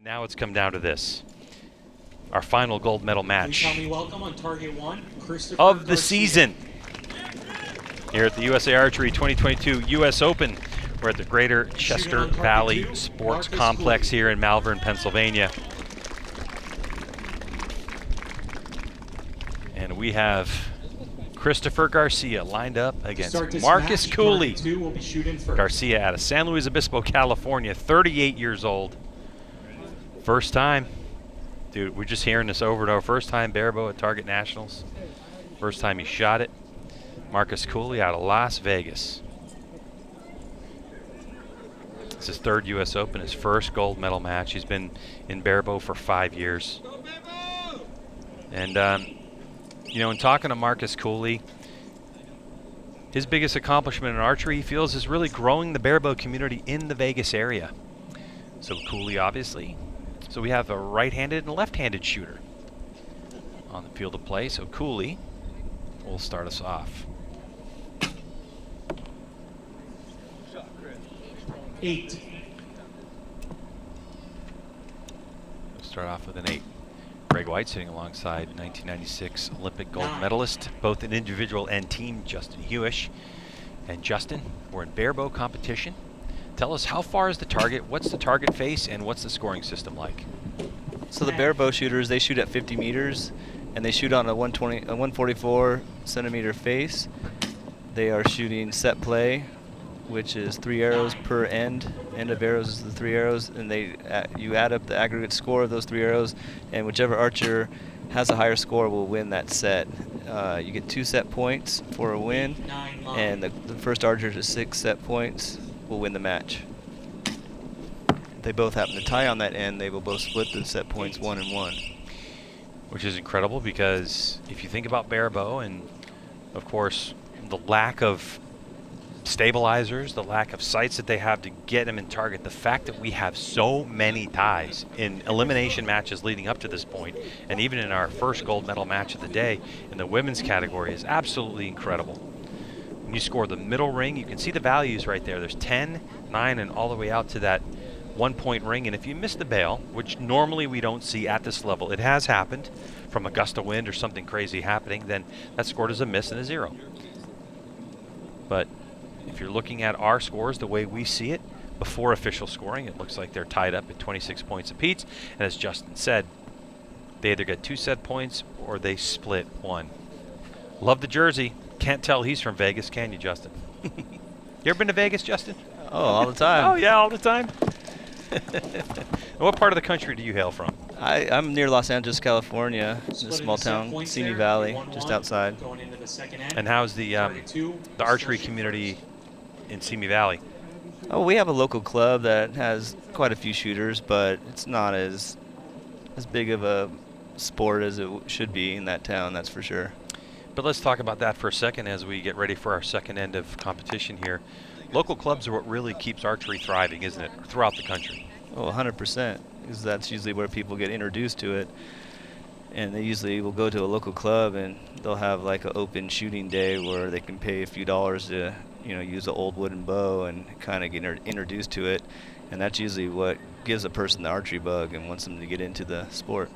Now it's come down to this. Our final gold medal match of the season here at the USA Archery 2022 US Open. We're at the Greater Chester Valley Sports Complex here in Malvern, Pennsylvania. And we have Christopher Garcia lined up against Marcus Cooley. Garcia out of San Luis Obispo, California, 38 years old. First time. Dude, we're just hearing this over and over. First time Barebow at Target Nationals. First time he shot it. Marcus Cooley out of Las Vegas. It's his third U.S. Open, his first gold medal match. He's been in Barebow for 5 years. And, you know, in talking to Marcus Cooley, his biggest accomplishment in archery, he feels, is really growing the Barebow community in the Vegas area. So Cooley, obviously. So we have a right-handed and left-handed shooter on the field of play. So Cooley will start us off. 8. We'll start off with an 8. Greg White sitting alongside 1996 Olympic gold medalist, both in individual and team, Justin Hewish. And Justin, we're in Barebow competition. Tell us, how far is the target, what's the target face, and what's the scoring system like? So the Barebow shooters, they shoot at 50 meters, and they shoot on a 144 centimeter face. They are shooting set play, which is 3 arrows per end. End of arrows is the 3 arrows, and you add up the aggregate score of those 3 arrows, and whichever archer has a higher score will win that set. You get 2 set points for a win, and the first archer to 6 set points will win the match. If they both happen to tie on that end, they will both split the set points 1 and 1. Which is incredible, because if you think about Barebow and, of course, the lack of stabilizers, the lack of sights that they have to get them in target, the fact that we have so many ties in elimination matches leading up to this point, and even in our first gold medal match of the day in the women's category, is absolutely incredible. When you score the middle ring, you can see the values right there. There's 10, 9, and all the way out to that 1-point ring. And if you miss the bail, which normally we don't see at this level, it has happened from a gust of wind or something crazy happening, then that's scored as a miss and a 0. But if you're looking at our scores the way we see it before official scoring, it looks like they're tied up at 26 points apiece. And as Justin said, they either get 2 set points or they split 1. Love the jersey. Can't tell he's from Vegas, can you, Justin? You ever been to Vegas, Justin? Oh, all the time. Oh, yeah, all the time. What part of the country do you hail from? I'm near Los Angeles, California, in a small town, Simi Valley, just outside. And how's the archery community in Simi Valley? Oh, we have a local club that has quite a few shooters, but it's not as big of a sport as it should be in that town, that's for sure. But let's talk about that for a second as we get ready for our second end of competition here. Local clubs are what really keeps archery thriving, isn't it, throughout the country? Oh, 100%, because that's usually where people get introduced to it. And they usually will go to a local club and they'll have like an open shooting day where they can pay a few dollars to, you know, use an old wooden bow and kind of get introduced to it. And that's usually what gives a person the archery bug and wants them to get into the sport.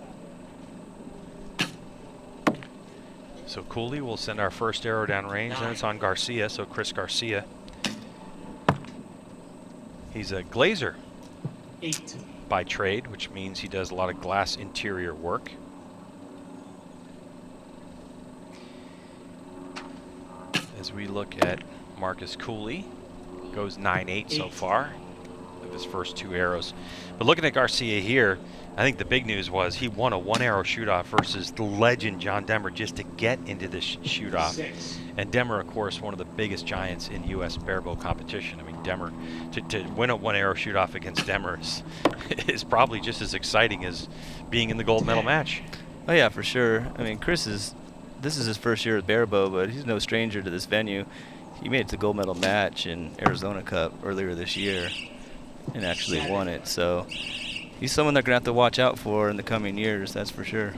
So Cooley will send our first arrow down range, and it's on Garcia, so Chris Garcia. He's a glazer 8. by trade, which means he does a lot of glass interior work. As we look at Marcus Cooley, goes 9-8 so far of his first 2 arrows. But looking at Garcia here, I think the big news was he won a 1-arrow shoot-off versus the legend John Demmer just to get into this shoot-off. And Demmer, of course, one of the biggest giants in U.S. Barebow competition. I mean, Demmer, to win a 1-arrow shoot-off against Demmer is probably just as exciting as being in the gold medal match. Oh yeah, for sure. I mean, this is his first year at Barebow, but he's no stranger to this venue. He made it to the gold medal match in Arizona Cup earlier this year and actually won it. So he's someone they're going to have to watch out for in the coming years, that's for sure.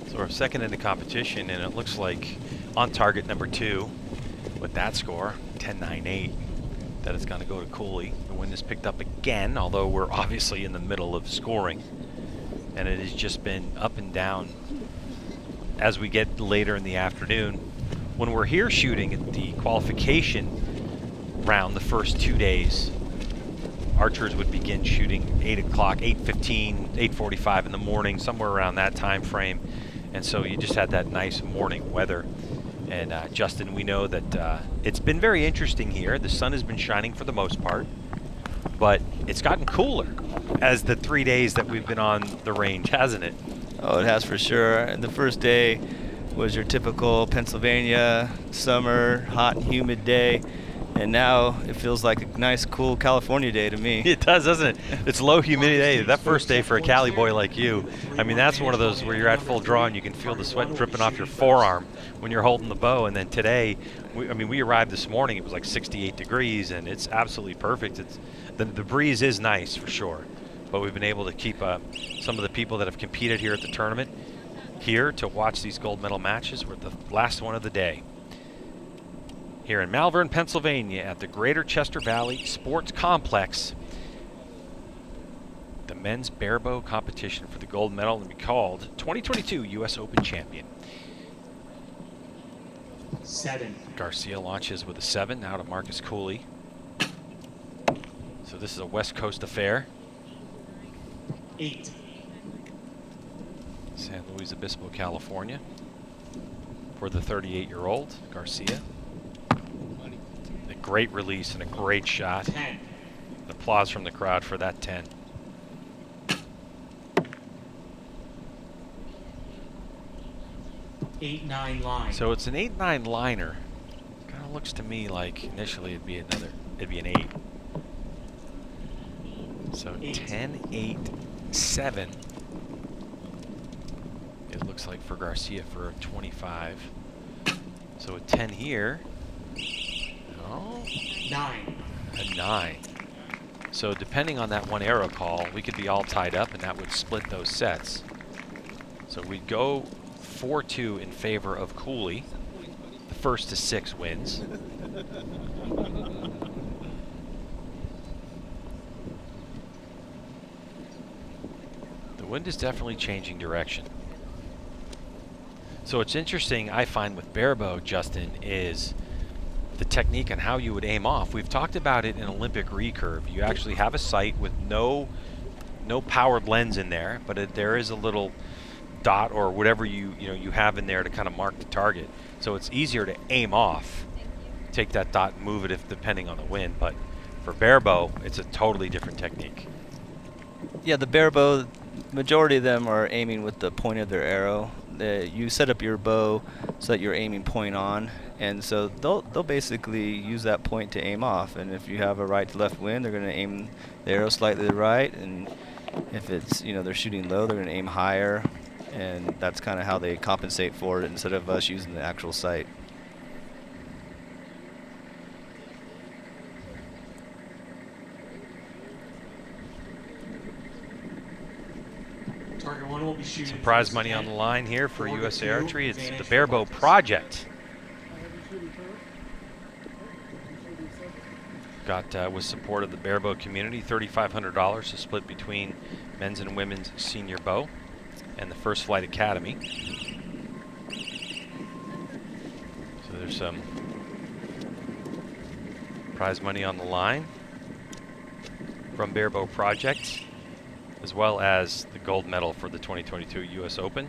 So we're second in the competition, and it looks like on target number 2 with that score, 10-9-8. that it's going to go to Cooley. The wind has picked up again, although we're obviously in the middle of scoring. And it has just been up and down as we get later in the afternoon. When we're here shooting at the qualification round the first 2 days, archers would begin shooting 8 o'clock, 8:15, 8:45 in the morning, somewhere around that time frame. And so you just had that nice morning weather. And Justin, we know that it's been very interesting here. The sun has been shining for the most part, but it's gotten cooler as the 3 days that we've been on the range, hasn't it? Oh, it has for sure. And the first day was your typical Pennsylvania summer, hot and humid day. And now it feels like a nice, cool California day to me. It does, doesn't it? It's low humidity. That first day for a Cali boy like you, I mean, that's one of those where you're at full draw and you can feel the sweat dripping off your forearm when you're holding the bow. And then today, we arrived this morning, it was like 68 degrees, and it's absolutely perfect. The breeze is nice for sure, but we've been able to keep some of the people that have competed here at the tournament here to watch these gold medal matches. We're the last one of the day here in Malvern, Pennsylvania at the Greater Chester Valley Sports Complex. The men's barebow competition for the gold medal will be called 2022 U.S. Open Champion. 7. Garcia launches with a 7 now to Marcus Cooley. So this is a West Coast affair. 8. San Luis Obispo, California for the 38-year-old Garcia. A great release and a great shot. 10. Applause from the crowd for that 10. Eight, 9 line. So it's an 8-9 liner. Kind of looks to me like initially it'd be an 8. So 10, 8, 7. It looks like for Garcia for a 25. So a 10 here. Oh, 9. a 9. So depending on that one arrow call, we could be all tied up and that would split those sets. So we'd go 4-2 in favor of Cooley. The first to 6 wins. The wind is definitely changing direction. So what's interesting, I find, with barebow, Justin, is the technique on how you would aim off. We've talked about it in Olympic recurve. You actually have a sight with no powered lens in there, but there is a little dot or whatever you have in there to kind of mark the target. So it's easier to aim off, take that dot and move it depending on the wind. But for barebow, it's a totally different technique. Yeah, the barebow, majority of them are aiming with the point of their arrow. You set up your bow so that you're aiming point on, and so they'll basically use that point to aim off. And if you have a right to left wind, they're going to aim the arrow slightly to the right, and if it's they're shooting low, they're going to aim higher, and that's kind of how they compensate for it instead of us using the actual sight. Target 1 will be shooting. Some prize money on the line here for USA Archery. It's the Barebow Project. Got with support of the barebow community, $3,500 to split between men's and women's senior bow and the First Flight Academy. So there's some prize money on the line from Barebow Project, as well as the gold medal for the 2022 U.S. Open.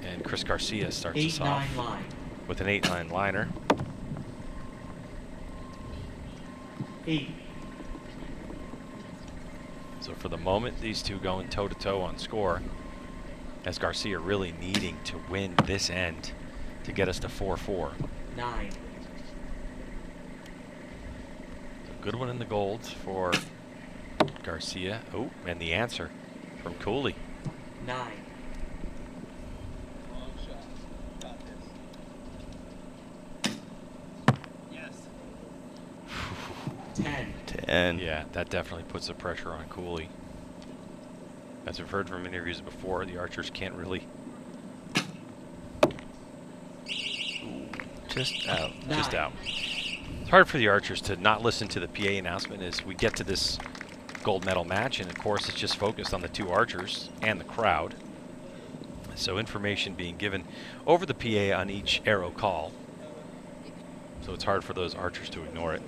And Chris Garcia starts us off 8-9 line. with an 8-9 liner. 8. So for the moment, these two going toe-to-toe on score, as Garcia really needing to win this end to get us to 4-4. 9. Good one in the gold for Garcia. Oh, and the answer from Cooley. 9. Long shot. Got this. Yes. 10. 10. Yeah, that definitely puts the pressure on Cooley. As we've heard from interviews before, the archers can't really Just out. Just out. It's hard for the archers to not listen to the PA announcement as we get to this gold medal match, and of course it's just focused on the 2 archers and the crowd. So information being given over the PA on each arrow call. So it's hard for those archers to ignore it.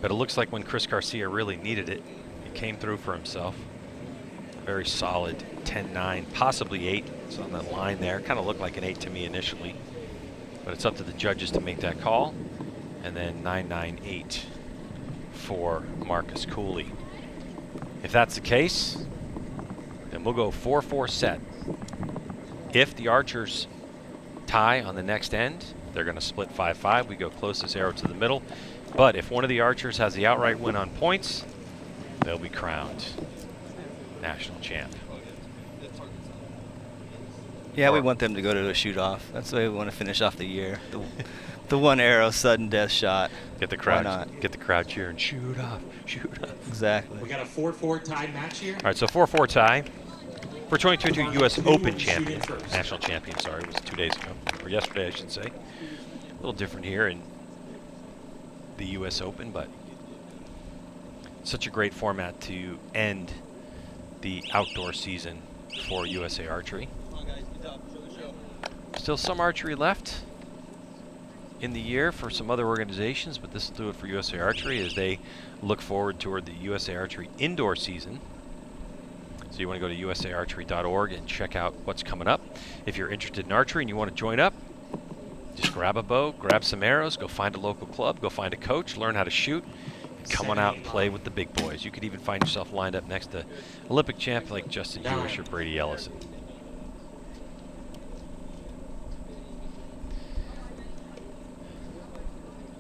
But it looks like when Chris Garcia really needed it, he came through for himself. A very solid 10-9, possibly 8. It's on that line there. Kind of looked like an 8 to me initially. But it's up to the judges to make that call. And then 9-9-8 for Marcus Cooley. If that's the case, then we'll go 4-4 set. If the archers tie on the next end, they're going to split 5-5. We go closest arrow to the middle. But if one of the archers has the outright win on points, they'll be crowned national champ. Yeah, we want them to go to a shoot-off. That's the way we want to finish off the year. The one arrow sudden death shot. Get the crowd cheering. Shoot off. Shoot off. Exactly. We got a 4-4 tie match here. All right, so 4-4 tie for 2022 U.S. Open Who's champion, shooting first? national champion. Sorry, it was 2 days ago, or yesterday, I should say. A little different here in the U.S. Open, but such a great format to end the outdoor season for USA Archery. Still some archery left in the year for some other organizations, but this will do it for USA Archery as they look forward toward the USA Archery indoor season. So you want to go to usaarchery.org and check out what's coming up. If you're interested in archery and you want to join up, just grab a bow, grab some arrows, go find a local club, go find a coach, learn how to shoot, and come on out and play with the big boys. You could even find yourself lined up next to Olympic champ like Justin Hewish or Brady Ellison.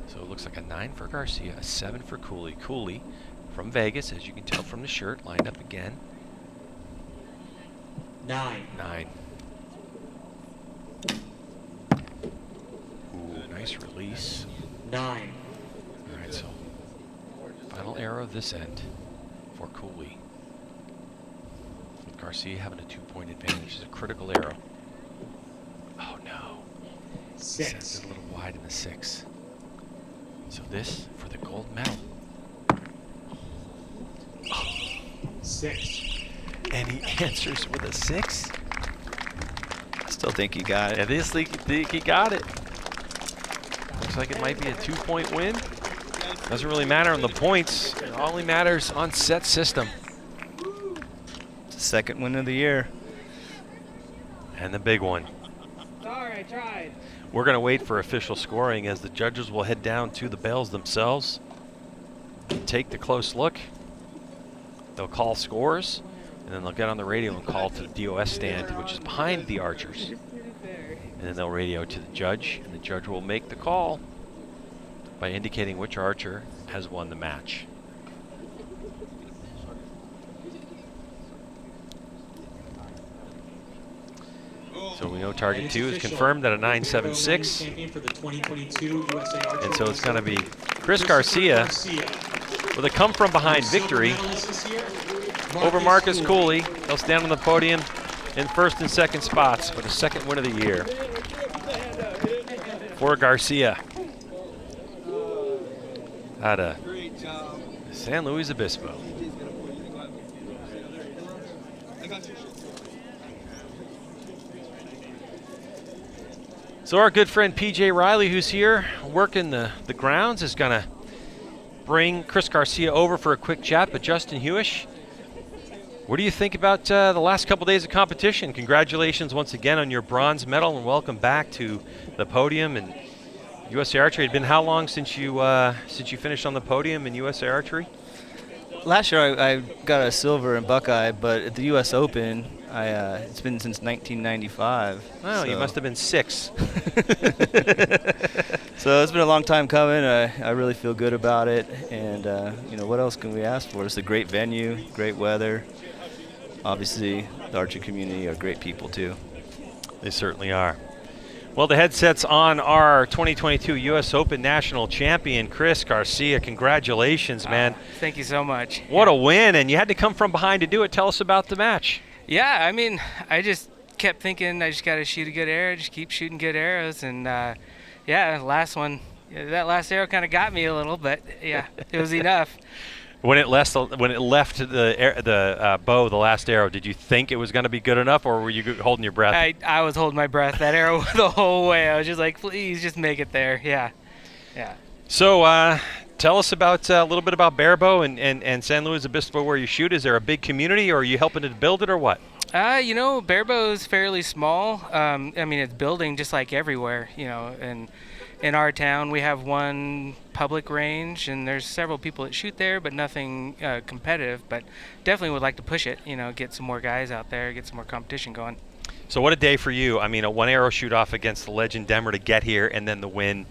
So it looks like a 9 for Garcia, a 7 for Cooley. Cooley from Vegas, as you can tell from the shirt, lined up again. 9. 9. Ooh, nice release. 9. All right, so final arrow this end for Cooley. With Garcia having a 2-point advantage, is a critical arrow. Oh no. 6. Sends it a little wide in the 6. So this for the gold medal. 6. And he answers with a 6. I still think you got it. At least think he got it. Looks like it might be a 2-point win. Doesn't really matter on the points. It only matters on set system. It's the second win of the year. And the big one. Sorry, I tried. We're going to wait for official scoring as the judges will head down to the bales themselves and take the close look. They'll call scores, and then they'll get on the radio and call to the DOS stand, which is behind the archers. And then they'll radio to the judge, and the judge will make the call by indicating which archer has won the match. So we know target 2 is confirmed at a 9.76. Champion for the 2022 USA Archery And so it's going to be Chris Garcia with a come-from-behind victory over Marcus Cooley. He'll stand on the podium in first and second spots for the second win of the year for Garcia out of San Luis Obispo. So our good friend PJ Riley, who's here working the grounds, is going to bring Chris Garcia over for a quick chat. But Justin Hewish, what do you think about the last couple days of competition? Congratulations once again on your bronze medal, and welcome back to the podium. And USA Archery, had been how long since you finished on the podium in USA Archery? Last year I got a silver in Buckeye, but at the U.S. Open, it's been since 1995. Oh, you must have been 6. So it's been a long time coming. I really feel good about it, and what else can we ask for? It's a great venue, great weather. Obviously, the archery community are great people too. They certainly are. Well, the headset's on our 2022 U.S. Open national champion, Chris Garcia. Congratulations, man. Thank you so much. What a win, and you had to come from behind to do it. Tell us about the match. Yeah, I mean, I just kept thinking I just got to shoot a good arrow, just keep shooting good arrows, and Yeah, last one. Yeah, that last arrow kind of got me a little, but yeah, it was enough. When it left the bow, the last arrow, did you think it was going to be good enough, or were you holding your breath? I was holding my breath. That arrow the whole way. I was just like, please, just make it there. Yeah. So tell us about a little bit about Barebow and San Luis Obispo where you shoot. Is there a big community, or are you helping to build it, or what? Barebow is fairly small. I mean, it's building just like everywhere, and in our town we have one public range, and there's several people that shoot there, but nothing competitive. But definitely would like to push it, get some more guys out there, get some more competition going. So what a day for you. I mean, a one arrow shoot off against the legend Demmer to get here and then the win.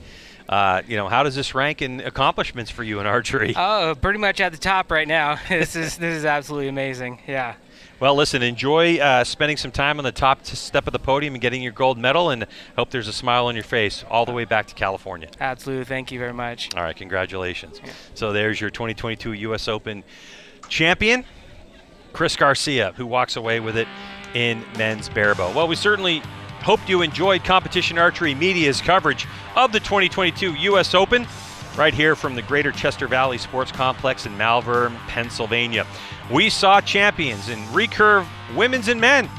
How does this rank in accomplishments for you in archery? Oh, pretty much at the top right now. This is absolutely amazing. Yeah. Well, listen, enjoy spending some time on the top step of the podium and getting your gold medal, and hope there's a smile on your face all the way back to California. Absolutely. Thank you very much. All right, congratulations. Yeah. So there's your 2022 U.S. Open champion, Chris Garcia, who walks away with it in men's barebow. Well, we certainly hoped you enjoyed Competition Archery Media's coverage of the 2022 U.S. Open right here from the Greater Chester Valley Sports Complex in Malvern, Pennsylvania. We saw champions in recurve women's and men,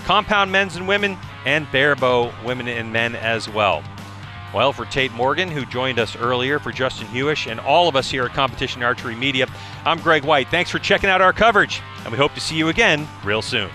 compound men's and women, and barebow women and men as well. Well, for Tate Morgan, who joined us earlier, for Justin Hewish, and all of us here at Competition Archery Media, I'm Greg White. Thanks for checking out our coverage, and we hope to see you again real soon.